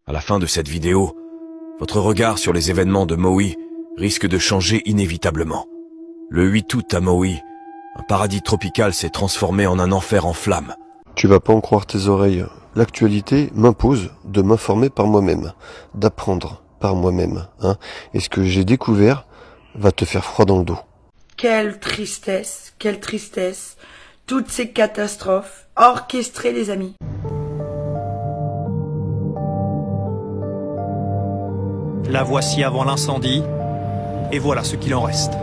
À la fin de cette vidéo, votre regard sur les événements de Maui risque de changer inévitablement. Le 8 août à Maui, un paradis tropical s'est transformé en un enfer en flammes. Tu vas pas en croire tes oreilles. L'actualité m'impose de m'informer par moi-même, d'apprendre par moi-même, hein. Et ce que j'ai découvert va te faire froid dans le dos. Quelle tristesse, toutes ces catastrophes orchestrées, les amis. La voici avant l'incendie, et voilà ce qu'il en reste.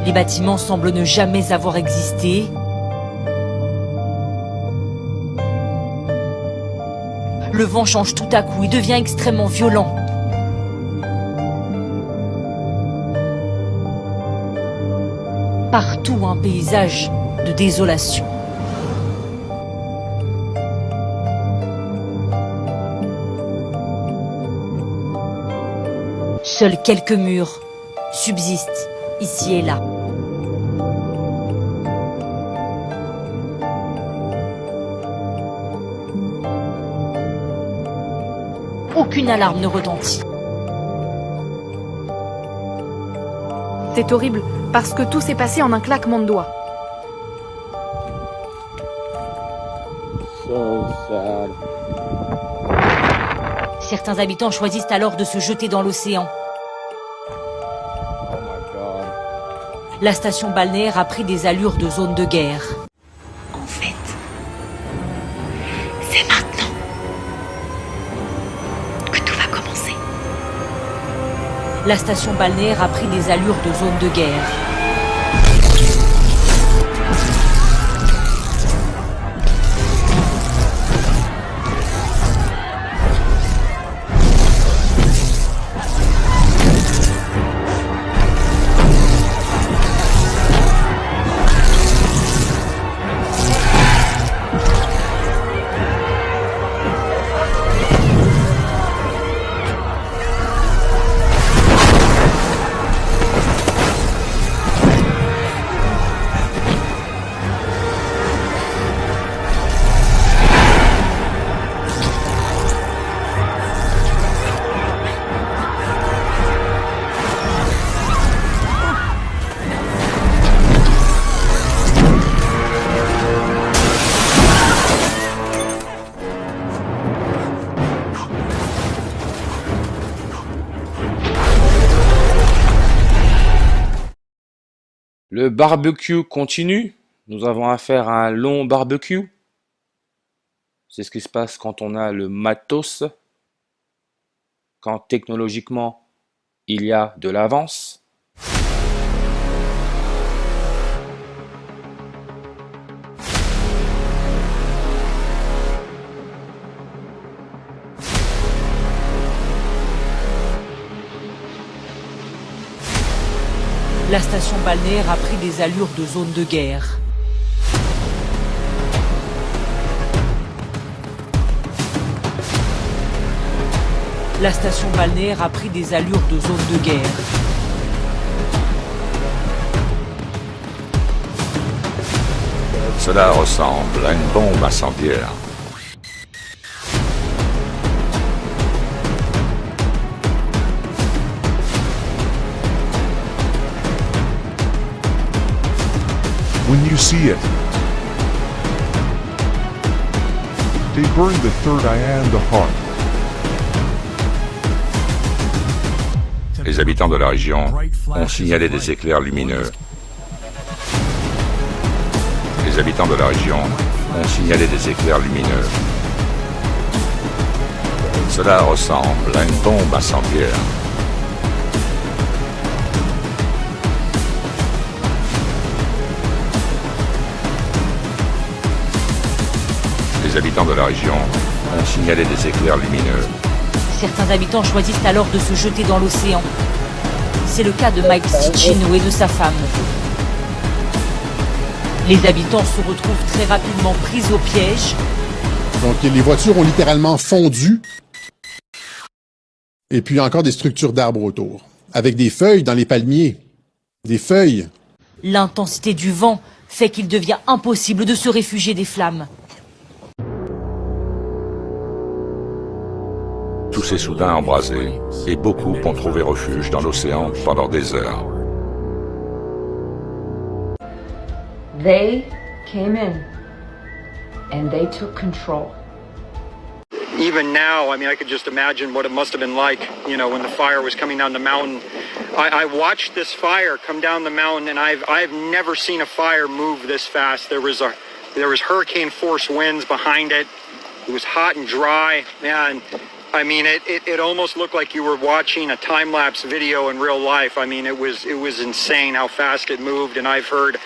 Les bâtiments semblent ne jamais avoir existé. Le vent change tout à coup et devient extrêmement violent. Partout un paysage de désolation. Seuls quelques murs subsistent ici et là. Aucune alarme ne retentit. C'est horrible, parce que tout s'est passé en un claquement de doigts. Certains habitants choisissent alors de se jeter dans l'océan. La station balnéaire a pris des allures de zone de guerre. En fait, c'est maintenant que tout va commencer. La station balnéaire a pris des allures de zone de guerre. Le barbecue continue. Nous avons affaire à un long barbecue. C'est ce qui se passe quand on a le matos, quand technologiquement il y a de l'avance. La station balnéaire a pris des allures de zone de guerre. La station balnéaire a pris des allures de zone de guerre. Cela ressemble à une bombe incendiaire. When you see it, they burn the third eye and the heart. Les habitants de la région ont signalé des éclairs lumineux. Les habitants de la région ont signalé des éclairs lumineux. Cela ressemble à une bombe incendiaire. Les habitants de la région ont signalé des éclairs lumineux. Certains habitants choisissent alors de se jeter dans l'océan. C'est le cas de Mike Ticino et de sa femme. Les habitants se retrouvent très rapidement pris au piège. Donc les voitures ont littéralement fondu. Et puis encore des structures d'arbres autour. Avec des feuilles dans les palmiers. Des feuilles. L'intensité du vent c'est qu'il devient impossible de se réfugier des flammes. Tout s'est soudain embrasé, et beaucoup ont trouvé refuge dans l'océan pendant des heures. They came in and they took control. Even now, I mean, I could just imagine what it must have been like, you know, when the fire was coming down the mountain. I watched this fire come down the mountain, and I've never seen a fire move this fast. There was hurricane force winds behind it. It was hot and dry, and I mean, it almost looked like you were watching a time-lapse video in real life. I mean, it was insane how fast it moved, and I've heard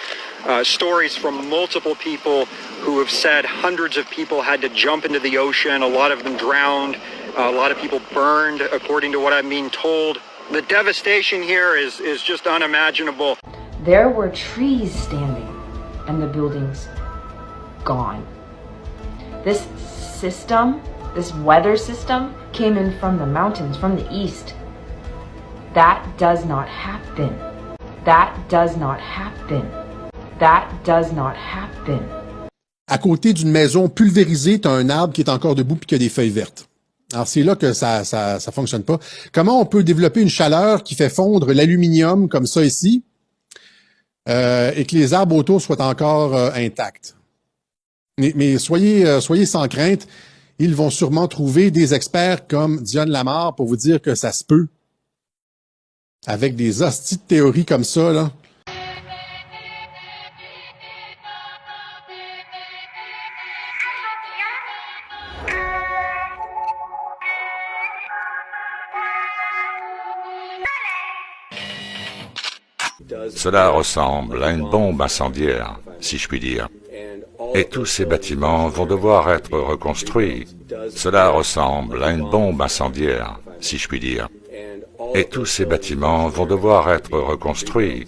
stories from multiple people who have said hundreds of people had to jump into the ocean, a lot of them drowned, a lot of people burned, according to what I'm being told. The devastation here is just unimaginable. There were trees standing and the buildings gone. This system, this weather system, came in from the mountains, from the east. That does not happen. That does not happen. That does not happen. À côté d'une maison pulvérisée, tu as un arbre qui est encore debout et qui a des feuilles vertes. Alors, c'est là que ça fonctionne pas. Comment on peut développer une chaleur qui fait fondre l'aluminium comme ça ici et que les arbres autour soient encore intacts? Mais soyez sans crainte. Ils vont sûrement trouver des experts comme Dionne Lamarre pour vous dire que ça se peut. Avec des hosties de théories comme ça, là. Cela ressemble à une bombe incendiaire, si je puis dire. Et tous ces bâtiments vont devoir être reconstruits. Cela ressemble à une bombe incendiaire, si je puis dire. Et tous ces bâtiments vont devoir être reconstruits.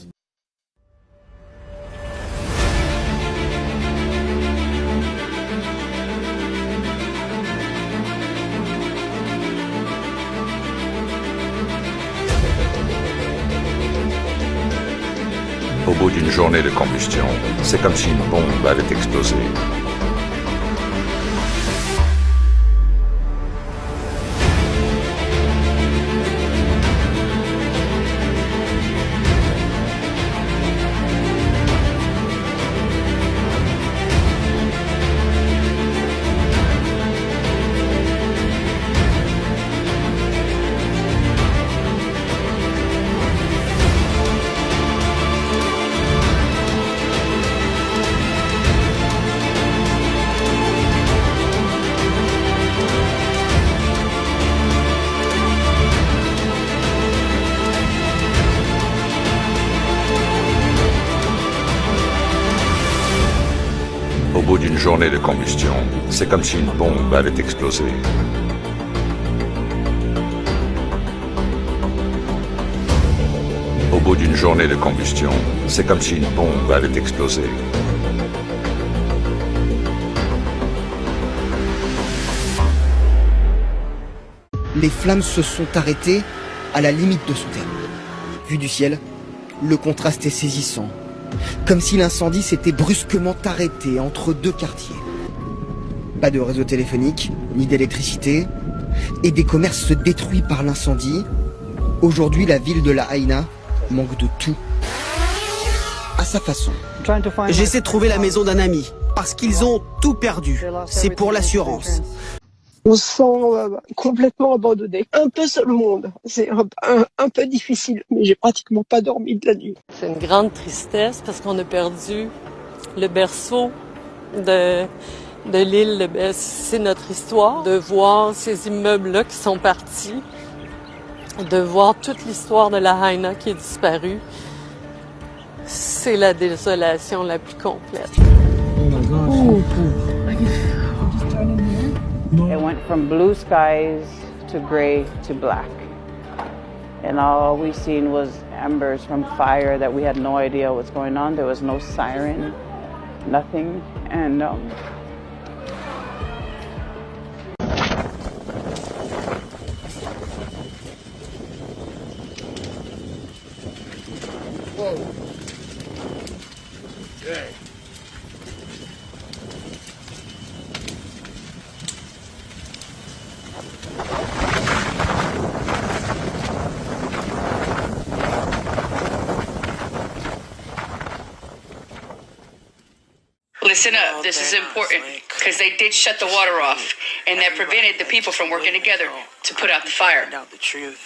Au bout d'une journée de combustion, c'est comme si une bombe avait explosé. Au bout d'une journée de combustion, c'est comme si une bombe avait explosé. Au bout d'une journée de combustion, c'est comme si une bombe avait explosé. Les flammes se sont arrêtées à la limite de son terme. Vu du ciel, le contraste est saisissant. Comme si l'incendie s'était brusquement arrêté entre deux quartiers. Pas de réseau téléphonique, ni d'électricité, et des commerces détruits par l'incendie. Aujourd'hui, la ville de La Haina manque de tout. À sa façon. J'essaie de trouver la maison d'un ami, parce qu'ils ont tout perdu. C'est pour l'assurance. On se sent complètement abandonné, un peu seul au monde. C'est un peu difficile, mais j'ai pratiquement pas dormi de la nuit. C'est une grande tristesse parce qu'on a perdu le berceau de l'île. C'est notre histoire. De voir ces immeubles-là qui sont partis, de voir toute l'histoire de La Haina qui est disparue, c'est la désolation la plus complète. Oh my gosh. It went from blue skies to gray to black. And all we seen was embers from fire that we had no idea what's going on. There was no siren, nothing. And Whoa. Okay. Listen up, this is important, because they did shut the water off, and that prevented the people from working together to put out the fire. The truth.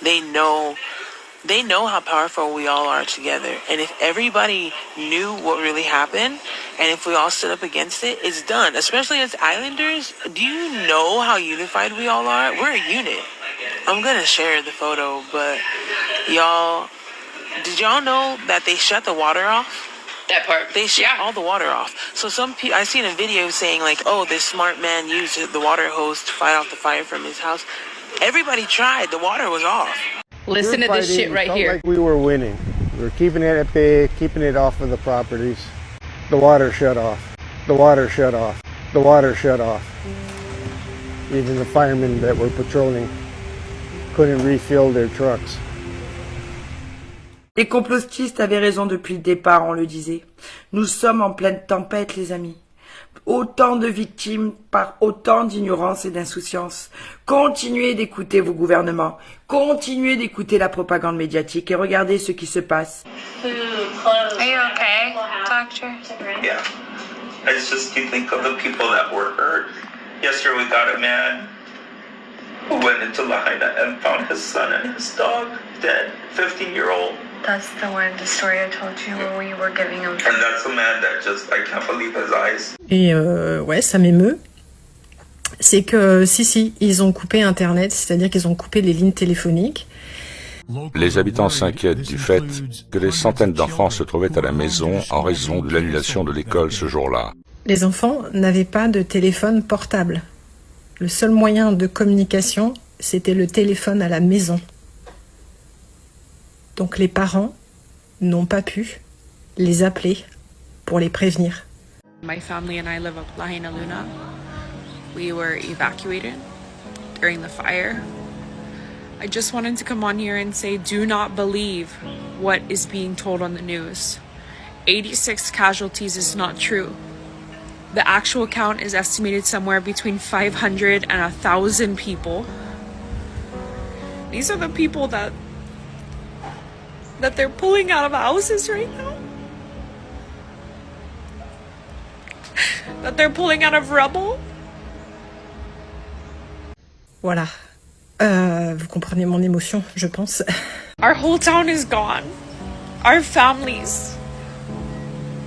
They know how powerful we all are together, and if everybody knew what really happened, and if we all stood up against it, it's done. Especially as Islanders, do you know how unified we all are? We're a unit. I'm gonna share the photo, but y'all, did y'all know that they shut the water off? That part. They shut all the water off. So some people, I seen a video saying like, oh, this smart man used the water hose to fight off the fire from his house. Everybody tried. The water was off. Listen to this shit right here. Like we were winning. We were keeping it at bay, keeping it off of the properties. The water shut off. The water shut off. The water shut off. Even the firemen that were patrolling couldn't refill their trucks. Les complotistes avaient raison depuis le départ, on le disait. Nous sommes en pleine tempête, les amis. Autant de victimes par autant d'ignorance et d'insouciance. Continuez d'écouter vos gouvernements. Continuez d'écouter la propagande médiatique et regardez ce qui se passe. Are you okay, doctor? Yeah. It's just, you think of the people that were hurt. Yesterday we got a man who went into Lahaina and found his son and his dog dead, 15-year-old. That's the story I told you when we were giving him. And that's a man that just, I can't believe his eyes. Et ouais, ça m'émeut. C'est que, si, ils ont coupé Internet, c'est-à-dire qu'ils ont coupé les lignes téléphoniques. Les habitants s'inquiètent du fait que des centaines d'enfants se trouvaient à la maison en raison de l'annulation de l'école ce jour-là. Les enfants n'avaient pas de téléphone portable. Le seul moyen de communication, c'était le téléphone à la maison. Donc les parents n'ont pas pu les appeler pour les prévenir. My family and I live up Lahaina Luna. We were evacuated during the fire. I just wanted to come on here and say, do not believe what is being told on the news. 86 casualties is not true. The actual count is estimated somewhere between 500 and 1,000 people. These are the people that they're pulling out of houses right now. That they're pulling out of rubble. Voilà. Vous comprenez mon émotion, je pense. Our whole town is gone. Our families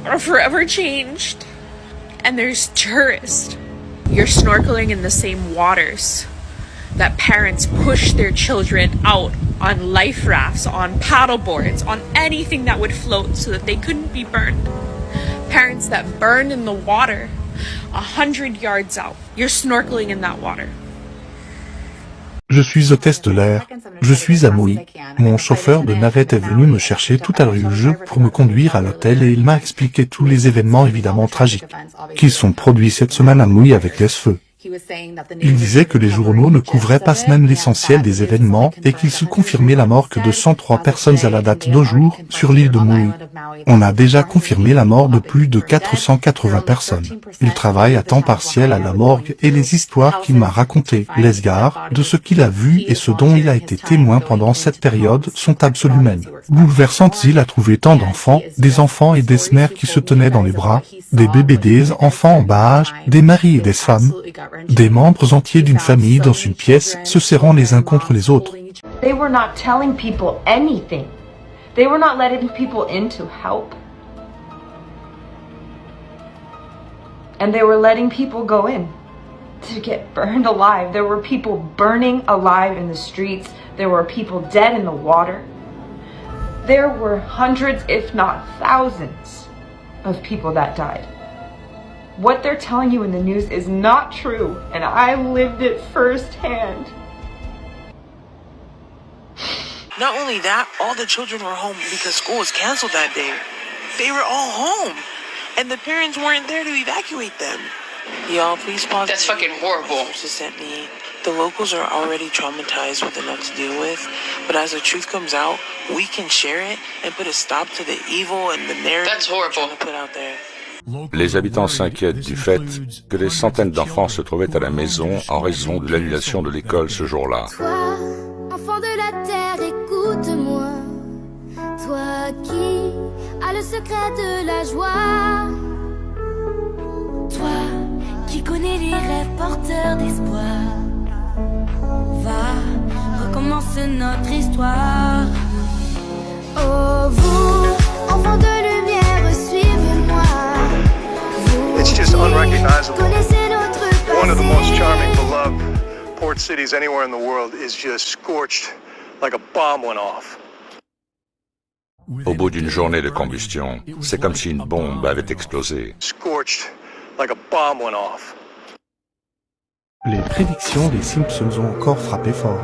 are forever changed. And there's tourists. You're snorkeling in the same waters that parents push their children out on life rafts, on paddle boards, on anything that would float so that they couldn't be burned. Parents that burn in the water 100 yards out. You're snorkeling in that water. Je suis hôtesse de l'air. Je suis à Maui. Mon chauffeur de navette est venu me chercher tout à l'heure du jeu pour me conduire à l'hôtel et il m'a expliqué tous les événements évidemment tragiques qui sont produits cette semaine à Maui avec les feux. Il disait que les journaux ne couvraient pas même l'essentiel des événements et qu'il se confirmait la mort que de 103 personnes à la date d'aujourd'hui sur l'île de Maui. On a déjà confirmé la mort de plus de 480 personnes. Il travaille à temps partiel à la morgue et les histoires qu'il m'a racontées, les gares, de ce qu'il a vu et ce dont il a été témoin pendant cette période sont absolument bouleversantes. Il a trouvé tant d'enfants, des enfants et des mères qui se tenaient dans les bras, des bébés, des enfants en bas âge, des maris et des femmes. Des membres entiers d'une famille dans une pièce, se serrant les uns contre les autres. They were not telling people anything. They were not letting people in to help. And they were letting people go in to get burned alive. There were people burning alive in the streets. There were people dead in the water. There were hundreds, if not thousands, of people that died. What they're telling you in the news is not true, and I lived it firsthand. Not only that, all the children were home because school was canceled that day. They were all home, and the parents weren't there to evacuate them. Y'all, please pause. That's fucking horrible. Sent me. The locals are already traumatized with enough to deal with, but as the truth comes out, we can share it and put a stop to the evil and the narrative. That's horrible. Put out there. Les habitants s'inquiètent du fait que des centaines d'enfants se trouvaient à la maison en raison de l'annulation de l'école ce jour-là. Toi, enfant de la terre, écoute-moi. Toi qui as le secret de la joie. dirait porteur d'espoir. Va, recommence notre histoire. Oh vous, enfants de lumière, suivez-moi. Vous It's just unrecognizable. connaissez notre passé. One of the most charming, beloved port cities anywhere in the world is just scorched like a bomb went off. Au bout d'une journée de combustion, c'est comme si une bombe avait explosé. Scorched like a bomb went off. Les prédictions des Simpsons ont encore frappé fort.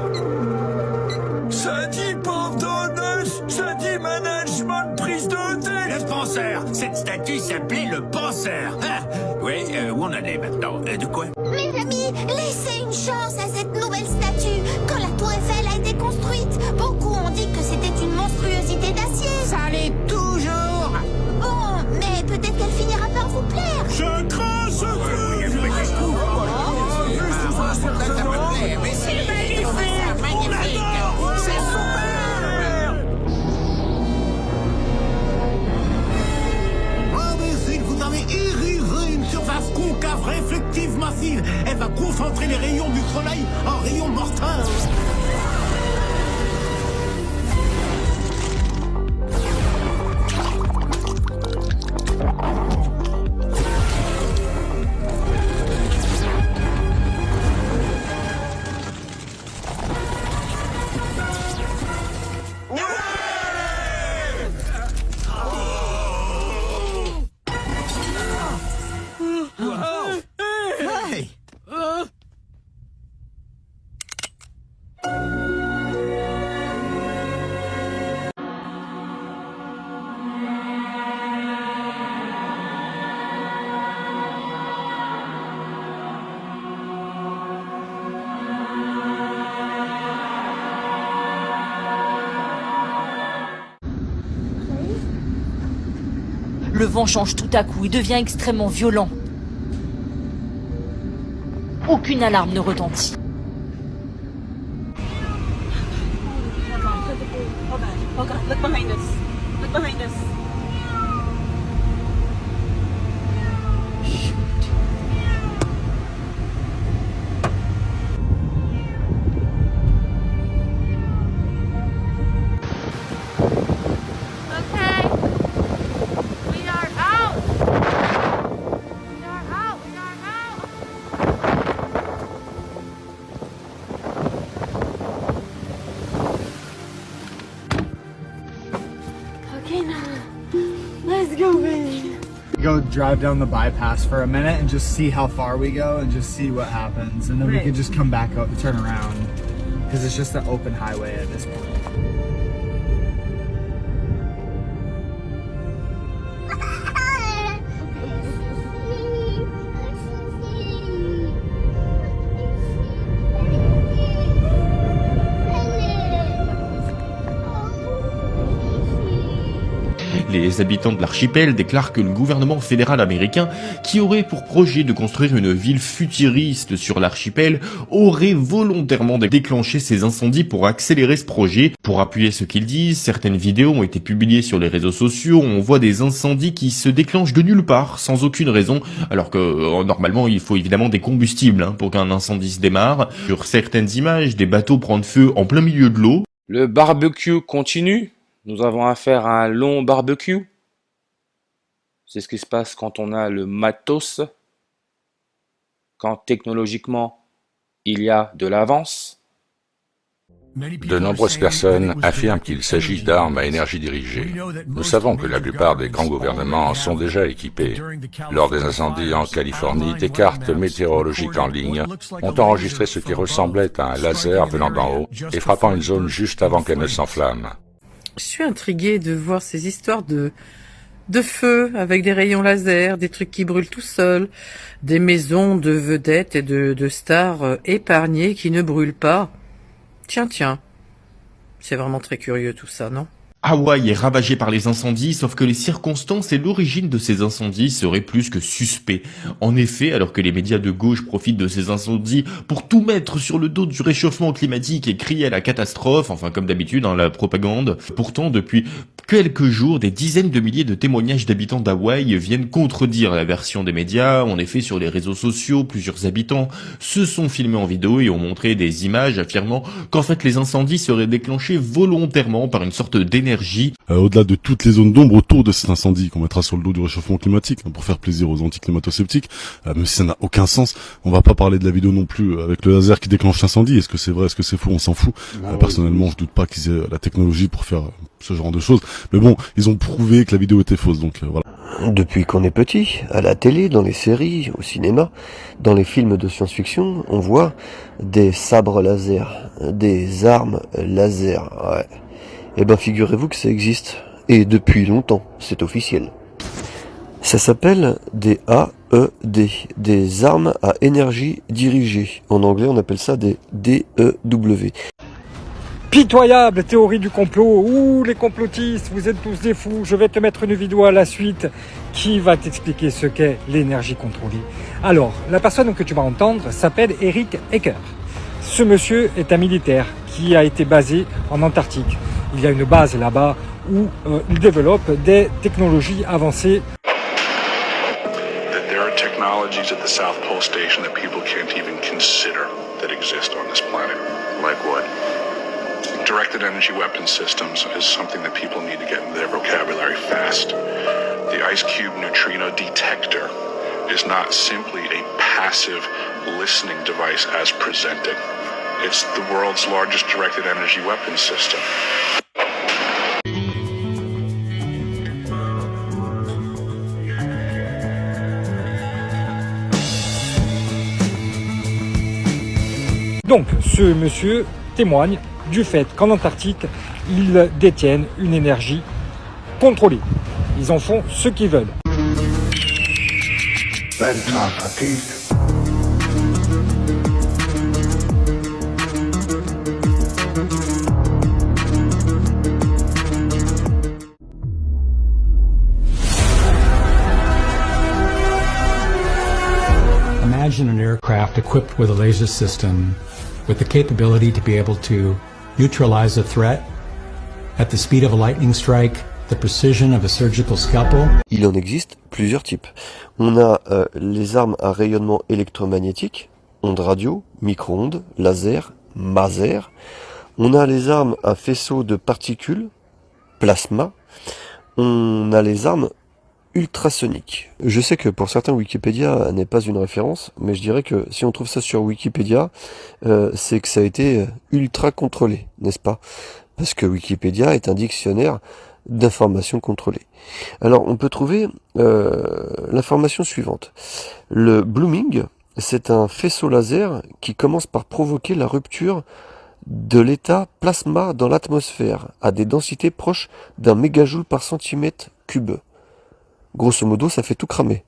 Ça dit pardonnage, ça dit management, prise de tête. Le penseur, cette statue s'appelait le penseur. Ah, oui, où on en est maintenant? De quoi? Mes amis, laissez une chance à cette nouvelle statue. Quand la tour Eiffel a été construite, beaucoup ont dit que c'était une monstruosité d'acier. Ça l'est toujours. Bon, mais peut-être qu'elle finira par vous plaire. Je crains ce que mais c'est magnifique. On adore. C'est super. Imbécile, vous avez irrivé une surface concave réflective massive. Elle va concentrer les rayons du soleil en rayons mortels. Le vent change tout à coup et devient extrêmement violent. Aucune alarme ne retentit. Oh God, look behind us. Look behind us. Go drive down the bypass for a minute and just see how far we go and just see what happens, and then we can just come back up and turn around because it's just an open highway at this point. Les habitants de l'archipel déclarent que le gouvernement fédéral américain, qui aurait pour projet de construire une ville futuriste sur l'archipel, aurait volontairement déclenché ces incendies pour accélérer ce projet. Pour appuyer ce qu'ils disent, certaines vidéos ont été publiées sur les réseaux sociaux où on voit des incendies qui se déclenchent de nulle part, sans aucune raison, alors que normalement il faut évidemment des combustibles pour qu'un incendie se démarre. Sur certaines images, des bateaux prennent feu en plein milieu de l'eau. Le barbecue continue. Nous avons affaire à un long barbecue. C'est ce qui se passe quand on a le matos, quand technologiquement il y a de l'avance. De nombreuses personnes affirment qu'il s'agit d'armes à énergie dirigée. Nous savons que la plupart des grands gouvernements sont déjà équipés. Lors des incendies en Californie, des cartes météorologiques en ligne ont enregistré ce qui ressemblait à un laser venant d'en haut et frappant une zone juste avant qu'elle ne s'enflamme. Je suis intriguée de voir ces histoires de feu avec des rayons laser, des trucs qui brûlent tout seuls, des maisons de vedettes et de stars épargnées qui ne brûlent pas. Tiens, c'est vraiment très curieux tout ça, non? Hawaï est ravagé par les incendies, sauf que les circonstances et l'origine de ces incendies seraient plus que suspects. En effet, alors que les médias de gauche profitent de ces incendies pour tout mettre sur le dos du réchauffement climatique et crier à la catastrophe, enfin comme d'habitude, la propagande, pourtant depuis quelques jours, des dizaines de milliers de témoignages d'habitants d'Hawaï viennent contredire la version des médias. En effet, sur les réseaux sociaux, plusieurs habitants se sont filmés en vidéo et ont montré des images affirmant qu'en fait les incendies seraient déclenchés volontairement par une sorte d'énergie. Au-delà de toutes les zones d'ombre autour de cet incendie qu'on mettra sur le dos du réchauffement climatique, pour faire plaisir aux anticlimato-sceptiques, même si ça n'a aucun sens, on va pas parler de la vidéo non plus avec le laser qui déclenche l'incendie. Est-ce que c'est vrai, est-ce que c'est faux, on s'en fout. Personnellement, je doute pas qu'ils aient la technologie pour faire ce genre de choses. Mais bon, ils ont prouvé que la vidéo était fausse, donc voilà. Depuis qu'on est petit, à la télé, dans les séries, au cinéma, dans les films de science-fiction, on voit des sabres laser, des armes laser, ouais. Eh ben figurez-vous que ça existe, et depuis longtemps, c'est officiel. Ça s'appelle des AED, des armes à énergie dirigée. En anglais, on appelle ça des DEW. Pitoyable théorie du complot. Ouh, les complotistes, vous êtes tous des fous. Je vais te mettre une vidéo à la suite qui va t'expliquer ce qu'est l'énergie contrôlée. Alors, la personne que tu vas entendre s'appelle Eric Ecker. Ce monsieur est un militaire qui a été basé en Antarctique. Il y a une base là-bas où il développe des technologies avancées. There are technologies at the South Pole Station that people can't even consider that exist on this planet. Like what? Directed energy weapon systems is something that people need to get into their vocabulary fast. The Ice Cube neutrino detector is not simply a passive listening device as presented. It's the world's largest directed energy weapon system. Donc, ce monsieur témoigne du fait qu'en Antarctique, ils détiennent une énergie contrôlée. Ils en font ce qu'ils veulent. Imagine an aircraft equipped with a laser system with the capability to be able to neutralize a threat at the speed of a lightning strike, the precision of a surgical scalpel. Il en existe plusieurs types. On a les armes à rayonnement électromagnétique, ondes radio, micro-ondes, laser, maser. On a les armes à faisceau de particules, plasma. On a les armes ultrasonique. Je sais que pour certains Wikipédia n'est pas une référence, mais je dirais que si on trouve ça sur Wikipédia, c'est que ça a été ultra contrôlé, n'est-ce pas? Parce que Wikipédia est un dictionnaire d'informations contrôlées. Alors on peut trouver l'information suivante. Le blooming, c'est un faisceau laser qui commence par provoquer la rupture de l'état plasma dans l'atmosphère à des densités proches d'un mégajoule par centimètre cube. Grosso modo, ça fait tout cramer.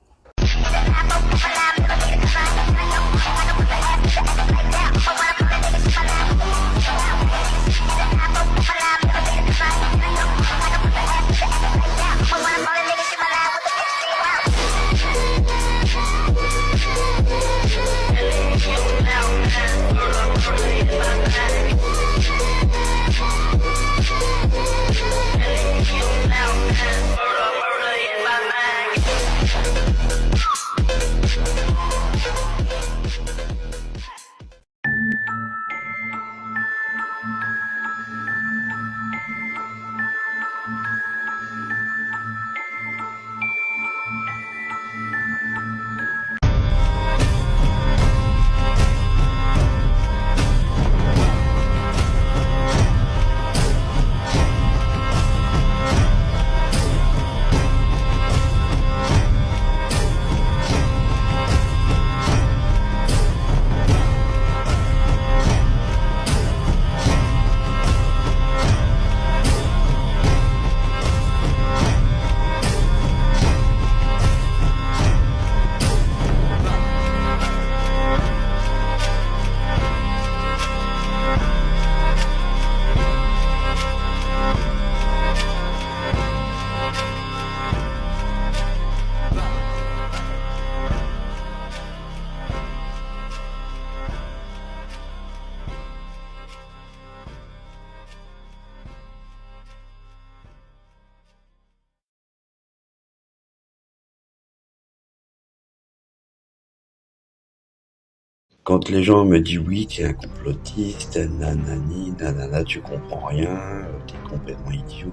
quand les gens me disent oui, t'es un complotiste, nanani, nanana, tu comprends rien, t'es complètement idiot.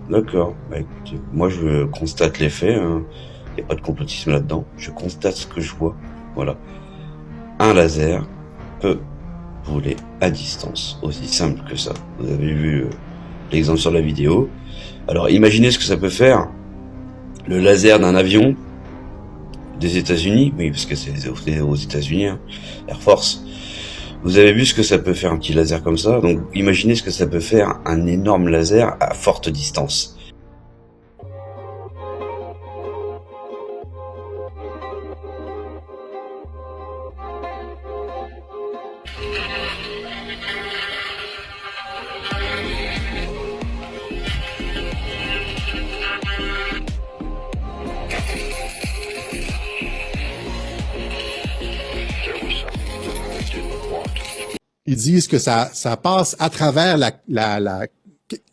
D'accord, bah écoutez, moi je constate les faits, hein. Y a pas de complotisme là-dedans, je constate ce que je vois, voilà. Un laser peut voler à distance, aussi simple que ça. Vous avez vu l'exemple sur la vidéo. Alors imaginez ce que ça peut faire, le laser d'un avion des États-Unis, oui parce que c'est aux États-Unis, hein, Air Force. Vous avez vu ce que ça peut faire un petit laser comme ça, donc imaginez ce que ça peut faire un énorme laser à forte distance. Ils disent que ça passe à travers la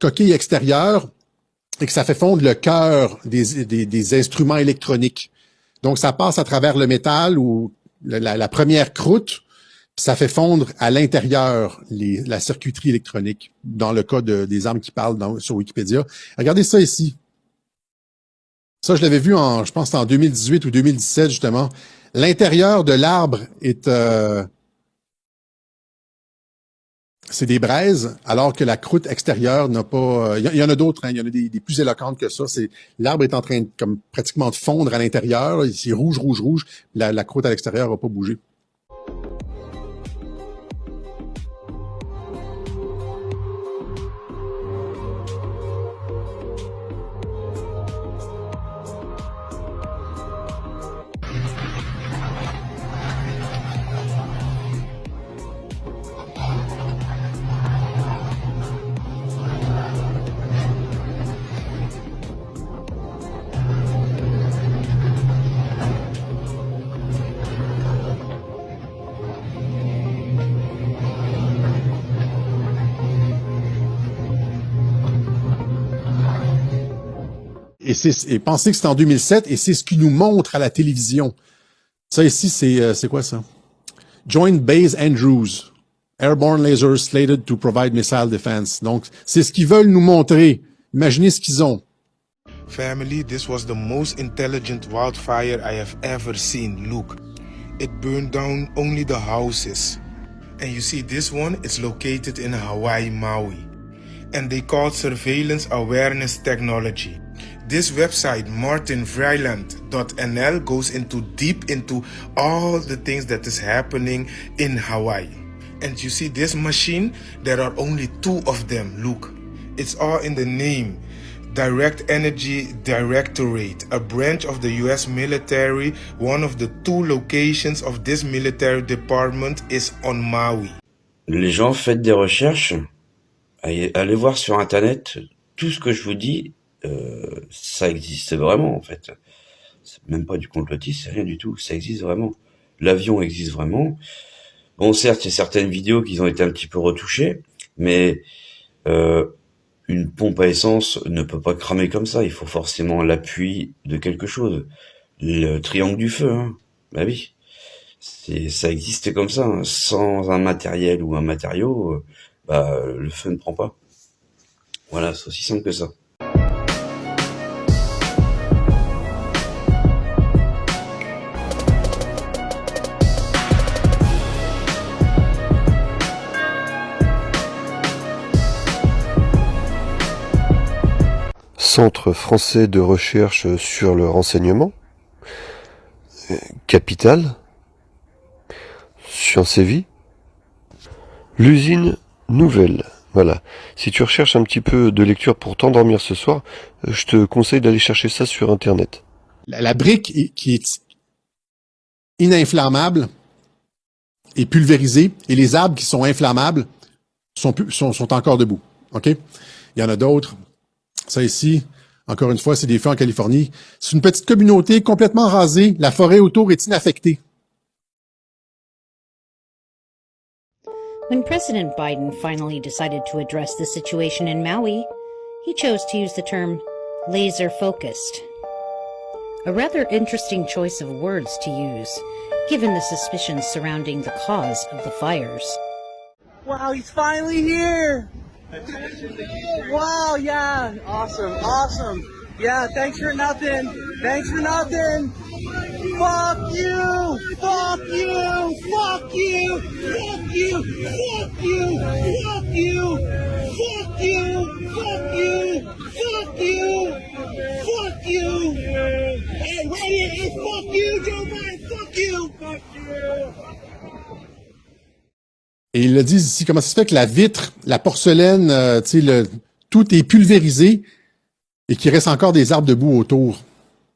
coquille extérieure et que ça fait fondre le cœur des instruments électroniques. Donc, ça passe à travers le métal ou la première croûte, puis ça fait fondre à l'intérieur la circuiterie électronique, dans le cas des armes qui parlent sur Wikipédia. Regardez ça ici. Ça, je l'avais vu je pense que c'était en 2018 ou 2017, justement. L'intérieur de l'arbre est... c'est des braises, alors que la croûte extérieure n'a pas... Il y en a d'autres, hein, il y en a des plus éloquentes que ça. L'arbre est en train comme pratiquement de fondre à l'intérieur. C'est rouge, rouge, rouge. La croûte à l'extérieur n'a pas bougé. Et pensez que c'est en 2007 et c'est ce qui nous montre à la télévision. Ça ici, c'est quoi ça? Joint Base Andrews. Airborne lasers slated to provide missile defense. Donc, c'est ce qu'ils veulent nous montrer. Imaginez ce qu'ils ont. Family, this was the most intelligent wildfire I have ever seen. Look, it burned down only the houses. And you see this one, it's located in Hawaii, Maui. And they call it surveillance awareness technology. This website, martinvryland.nl, goes deep into all the things that is happening in Hawaii. And you see this machine, there are only 2 of them, look. It's all in the name. Direct Energy Directorate, a branch of the US military. One of the 2 locations of this military department is on Maui. Les gens, faites des recherches, allez voir sur Internet, tout ce que je vous dis, ça existe vraiment en fait. C'est même pas du complotisme, c'est rien du tout, ça existe vraiment. L'avion existe vraiment. Bon, certes, il y a certaines vidéos qui ont été un petit peu retouchées, mais une pompe à essence ne peut pas cramer comme ça, il faut forcément l'appui de quelque chose. Le triangle du feu, hein. Bah oui. Ça existe comme ça, hein. Sans un matériel ou un matériau, le feu ne prend pas. Voilà, c'est aussi simple que ça. Centre français de recherche sur le renseignement, Capital, Sciences et Vie, l'usine nouvelle. Voilà. Si tu recherches un petit peu de lecture pour t'endormir ce soir, je te conseille d'aller chercher ça sur Internet. La brique qui est ininflammable est pulvérisée et les arbres qui sont inflammables sont encore debout. OK? Il y en a d'autres. Ça ici, encore une fois, c'est des feux en Californie. C'est une petite communauté complètement rasée. La forêt autour est inaffectée. When President Biden finally decided to address the situation in Maui, he chose to use the term laser-focused. A rather interesting choice of words to use, given the suspicions surrounding the cause of the fires. Wow, he's finally here! Wow, yeah, awesome. Yeah, thanks for nothing. Fuck you! Fuck you! Fuck you! Fuck you! Fuck you! Fuck you! Fuck you! Fuck you! Fuck you! Fuck you! Hey, right here! Hey, fuck you, Joe Biden! Fuck you! Fuck you! Et ils le disent ici, comment ça se fait que la vitre, la porcelaine, tout est pulvérisé et qu'il reste encore des arbres debout autour.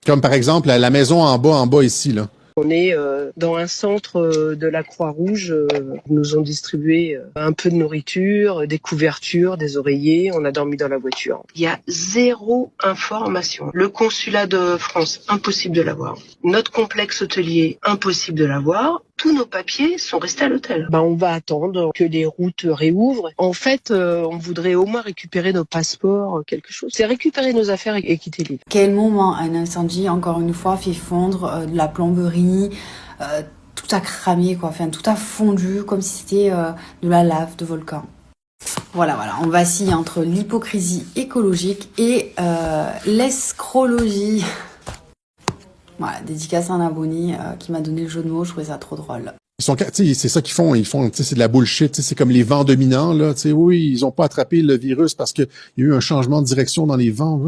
Comme par exemple la maison en bas ici, là. On est dans un centre de la Croix-Rouge. Ils nous ont distribué un peu de nourriture, des couvertures, des oreillers. On a dormi dans la voiture. Il y a zéro information. Le consulat de France, impossible de l'avoir. Notre complexe hôtelier, impossible de l'avoir. Tous nos papiers sont restés à l'hôtel. On va attendre que les routes réouvrent. En fait, on voudrait au moins récupérer nos passeports, quelque chose. C'est récupérer nos affaires et quitter l'île. Quel moment un incendie, encore une fois, fait fondre de la plomberie, tout a cramé, quoi. Enfin, tout a fondu comme si c'était de la lave de volcan. Voilà, on vacille entre l'hypocrisie écologique et l'escrologie. Voilà, dédicace à un abonné qui m'a donné le jeu de mots, je trouvais ça trop drôle. C'est ça qu'ils font, c'est de la bullshit, c'est comme les vents dominants, là, oui, ils ont pas attrapé le virus parce qu'il y a eu un changement de direction dans les vents.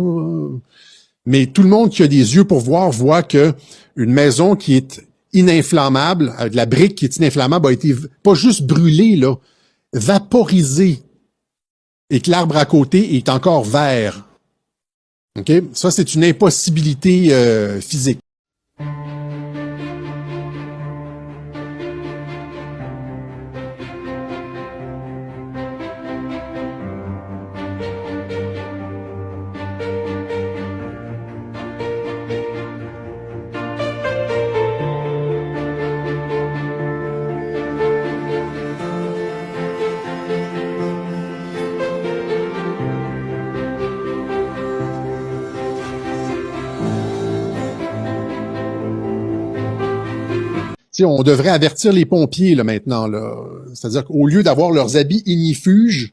Mais tout le monde qui a des yeux pour voir voit que une maison qui est ininflammable, avec de la brique qui est ininflammable, a été pas juste brûlée, là, vaporisée. Et que l'arbre à côté est encore vert. OK? Ça, c'est une impossibilité physique. On devrait avertir les pompiers là maintenant. Là. C'est-à-dire qu'au lieu d'avoir leurs habits ignifuges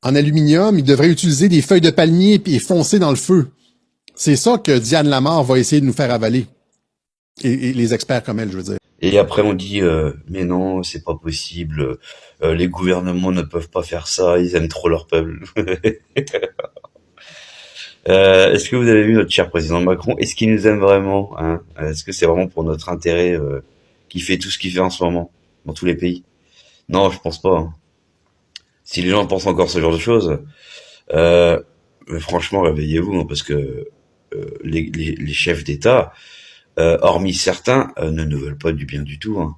en aluminium, ils devraient utiliser des feuilles de palmier et foncer dans le feu. C'est ça que Diane Lamar va essayer de nous faire avaler. Et les experts comme elle, je veux dire. Et après on dit mais non, c'est pas possible. Les gouvernements ne peuvent pas faire ça. Ils aiment trop leur peuple. Est-ce que vous avez vu notre cher président Macron? Est-ce qu'il nous aime vraiment, hein? Est-ce que c'est vraiment pour notre intérêt qui fait tout ce qu'il fait en ce moment dans tous les pays? Non, je pense pas. Hein. Si les gens pensent encore ce genre de choses, franchement, réveillez-vous, hein, parce que les chefs d'État, hormis certains, ne nous veulent pas du bien du tout. Hein.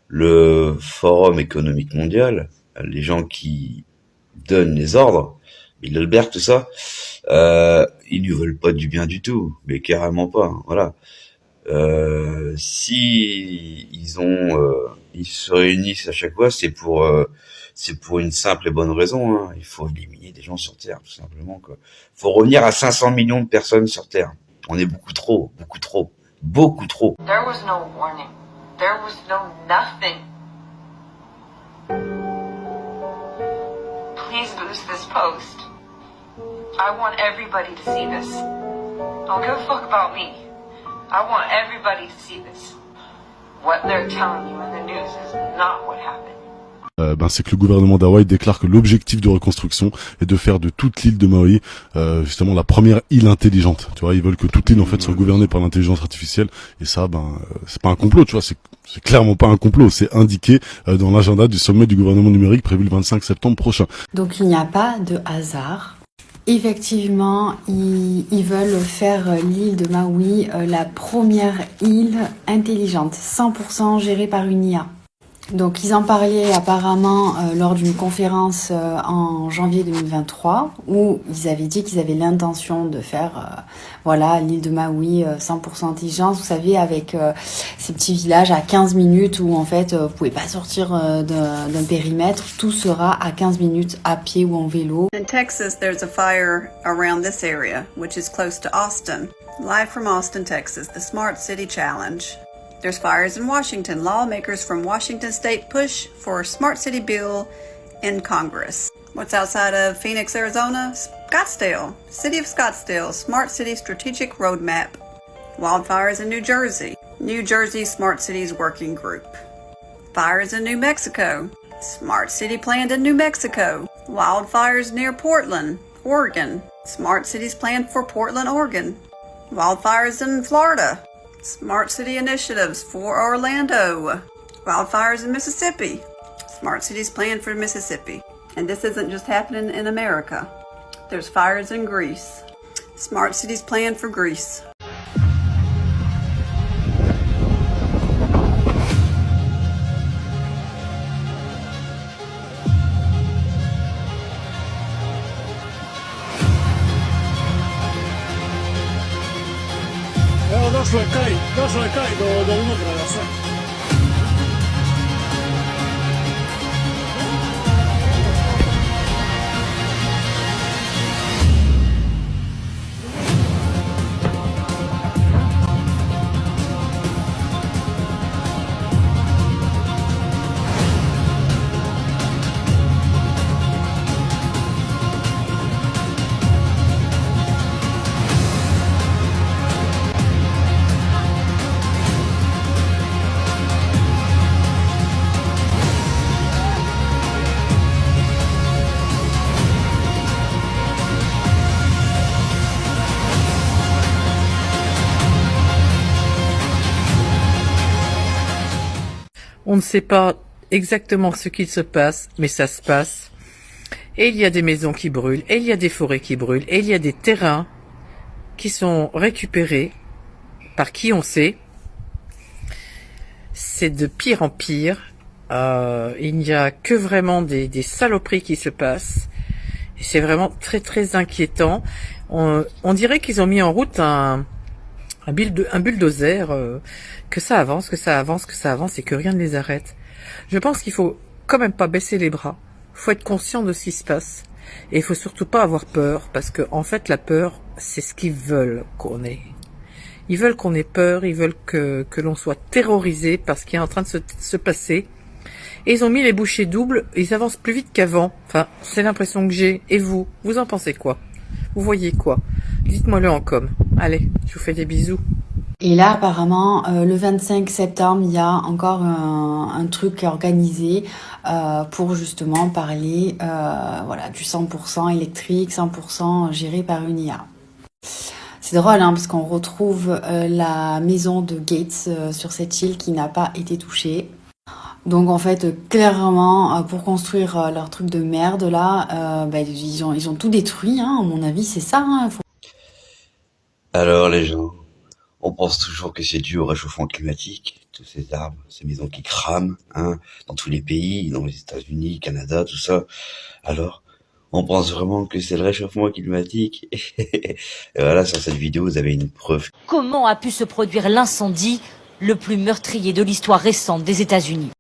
Le Forum économique mondial, les gens qui donnent les ordres, Bill Albert, tout ça, ils ne veulent pas du bien du tout, mais carrément pas. Hein, voilà. Si ils se réunissent à chaque fois, c'est pour une simple et bonne raison. Hein. Il faut éliminer des gens sur Terre, tout simplement. Quoi. Faut revenir à 500 millions de personnes sur Terre. On est beaucoup trop. There was no warning. There was no nothing. Please boost this post. I want everybody to see this. Don't give a fuck about me. I want everybody to see this. What they're telling you in the news is not what happened. C'est que le gouvernement d'Hawaï déclare que l'objectif de reconstruction est de faire de toute l'île de Maui justement la première île intelligente. Tu vois, ils veulent que toute l'île en fait soit gouvernée par l'intelligence artificielle. Et ça, c'est pas un complot, tu vois, c'est clairement pas un complot. C'est indiqué dans l'agenda du sommet du gouvernement numérique prévu le 25 septembre prochain. Donc il n'y a pas de hasard. Effectivement, ils veulent faire l'île de Maui la première île intelligente, 100% gérée par une IA. Donc ils en parlaient apparemment lors d'une conférence en janvier 2023 où ils avaient dit qu'ils avaient l'intention de faire l'île de Maui 100% intelligence, vous savez, avec ces petits villages à 15 minutes où en fait vous pouvez pas sortir d'un périmètre, tout sera à 15 minutes à pied ou en vélo. In Texas, there's a fire around this area, which is close to Austin. Live from Austin, Texas, the Smart City Challenge. There's fires in Washington. Lawmakers from Washington state push for a smart city bill in Congress. What's outside of Phoenix, Arizona? Scottsdale. City of Scottsdale. Smart City Strategic Roadmap. Wildfires in New Jersey. New Jersey Smart Cities Working Group. Fires in New Mexico. Smart City planned in New Mexico. Wildfires near Portland, Oregon. Smart Cities planned for Portland, Oregon. Wildfires in Florida. Smart City initiatives for Orlando. Wildfires in Mississippi. Smart Cities planned for Mississippi. And this isn't just happening in America. There's fires in Greece. Smart Cities planned for Greece. Došlo je kaj do unutra da sve. On ne sait pas exactement ce qu'il se passe, mais ça se passe. Et il y a des maisons qui brûlent, et il y a des forêts qui brûlent, et il y a des terrains qui sont récupérés par qui on sait. C'est de pire en pire. Il n'y a que vraiment des saloperies qui se passent. Et c'est vraiment très très inquiétant. On dirait qu'ils ont mis en route un bulldozer, que ça avance, que ça avance, que ça avance et que rien ne les arrête. Je pense qu'il faut quand même pas baisser les bras. Faut être conscient de ce qui se passe. Et il faut surtout pas avoir peur, parce que en fait la peur, c'est ce qu'ils veulent qu'on ait. Ils veulent qu'on ait peur, ils veulent que l'on soit terrorisé par ce qui est en train de se passer. Et ils ont mis les bouchées doubles, ils avancent plus vite qu'avant. Enfin, c'est l'impression que j'ai. Et vous en pensez quoi? Vous voyez quoi? Dites-moi-le en com. Allez, je vous fais des bisous. Et là, apparemment, le 25 septembre, il y a encore un truc organisé pour justement parler voilà, du 100% électrique, 100% géré par une IA. C'est drôle, hein, parce qu'on retrouve la maison de Gates sur cette île qui n'a pas été touchée. Donc en fait, clairement, pour construire leur truc de merde, là, ils ont tout détruit, hein, à mon avis, c'est ça. Hein, Alors les gens, on pense toujours que c'est dû au réchauffement climatique, tous ces arbres, ces maisons qui crament, hein, dans tous les pays, dans les États-Unis, Canada, tout ça. Alors, on pense vraiment que c'est le réchauffement climatique. Et voilà, sur cette vidéo, vous avez une preuve. Comment a pu se produire l'incendie le plus meurtrier de l'histoire récente des États-Unis?